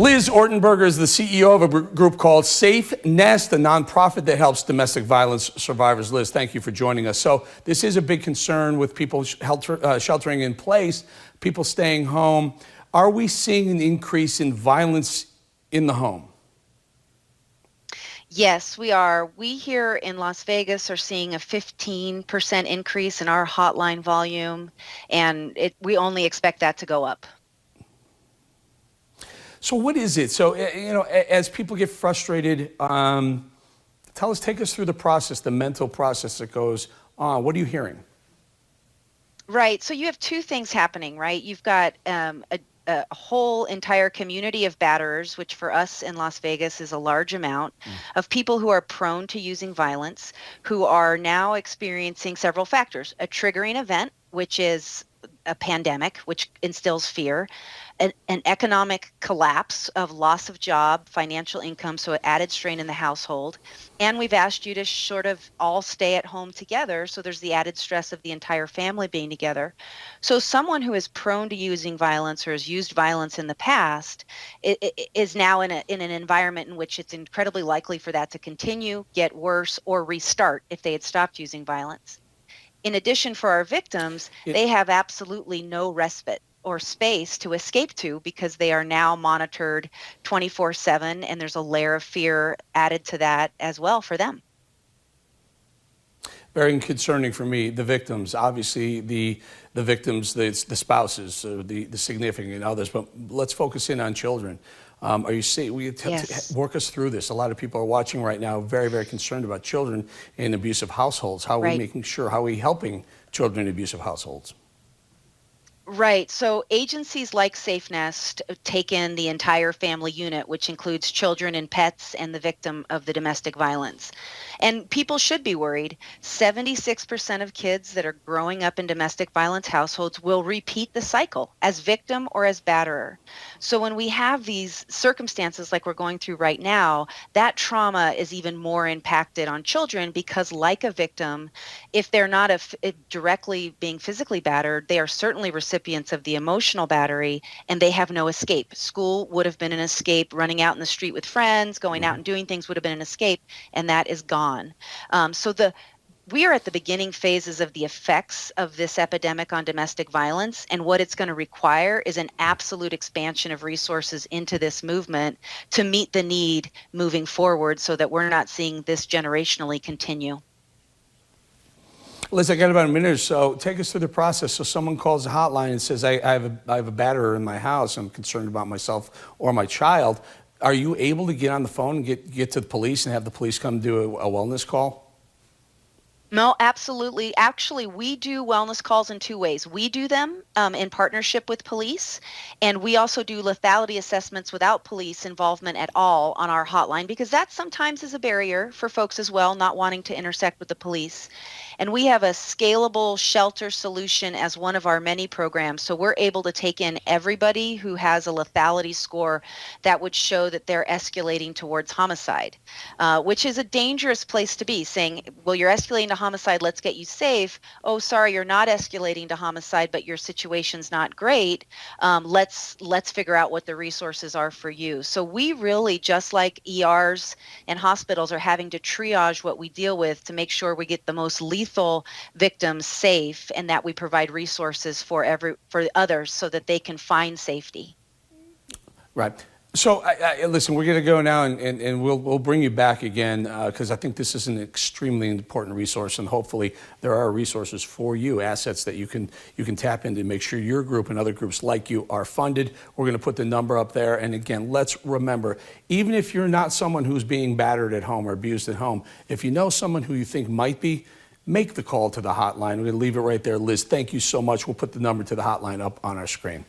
Liz Ortenberger is the CEO of a group called Safe Nest, a nonprofit that helps domestic violence survivors. Liz, thank you for joining us. So this is a big concern with people sheltering in place, people staying home. Are we seeing an increase in violence in the home? Yes, we are. We here in Las Vegas are seeing a 15% increase in our hotline volume, and we only expect that to go up. So what is it? So, as people get frustrated, take us through the process, the mental process that goes on. What are you hearing? Right. So you have two things happening, right? You've got a whole entire community of batterers, which for us in Las Vegas is a large amount of people who are prone to using violence, who are now experiencing several factors: a triggering event, which is a pandemic, which instills fear, an economic collapse of loss of job, financial income, so added strain in the household. And we've asked you to sort of all stay at home together, so there's the added stress of the entire family being together. So someone who is prone to using violence or has used violence in the past is now in an environment in which it's incredibly likely for that to continue, get worse, or restart if they had stopped using violence. In addition, for our victims, they have absolutely no respite or space to escape to because they are now monitored 24/7, and there's a layer of fear added to that as well for them. Very concerning for me, the victims, obviously the victims, the spouses, the significant others, but let's focus in on children. Are you saying, Yes. work us through this? A lot of people are watching right now, very, very concerned about children in abusive households. How are we making sure, how are we helping children in abusive households? Right. So agencies like Safe Nest take in the entire family unit, which includes children and pets and the victim of the domestic violence. And people should be worried. 76% of kids that are growing up in domestic violence households will repeat the cycle as victim or as batterer. So when we have these circumstances like we're going through right now, that trauma is even more impacted on children because, like a victim, if they're not directly being physically battered, they are certainly recipients of the emotional battery, and they have no escape. School would have been an escape. Running out in the street with friends, going out and doing things would have been an escape, and that is gone. We are at the beginning phases of the effects of this epidemic on domestic violence, and what it's going to require is an absolute expansion of resources into this movement to meet the need moving forward so that we're not seeing this generationally continue. Liz, I got about a minute or so. Take us through the process. So someone calls the hotline and says, I have a batterer in my house. I'm concerned about myself or my child. Are you able to get on the phone and get to the police and have the police come do a wellness call? No, absolutely. Actually, we do wellness calls in two ways. We do them in partnership with police, and we also do lethality assessments without police involvement at all on our hotline, because that sometimes is a barrier for folks as well, not wanting to intersect with the police. And we have a scalable shelter solution as one of our many programs. So we're able to take in everybody who has a lethality score that would show that they're escalating towards homicide, which is a dangerous place to be, saying, well, you're escalating to homicide, let's get you safe. Oh, sorry, you're not escalating to homicide, but your situation's not great. Let's figure out what the resources are for you. So we really, just like ERs and hospitals, are having to triage what we deal with to make sure we get the most lethal victims safe, and that we provide resources for others so that they can find safety. Right. So, listen, we're going to go now, and we'll bring you back again because I think this is an extremely important resource, and hopefully there are resources for you, assets that you can tap into to make sure your group and other groups like you are funded. We're going to put the number up there, and again, let's remember, even if you're not someone who's being battered at home or abused at home, if you know someone who you think might be, make the call to the hotline. We're going to leave it right there. Liz, thank you so much. We'll put the number to the hotline up on our screen.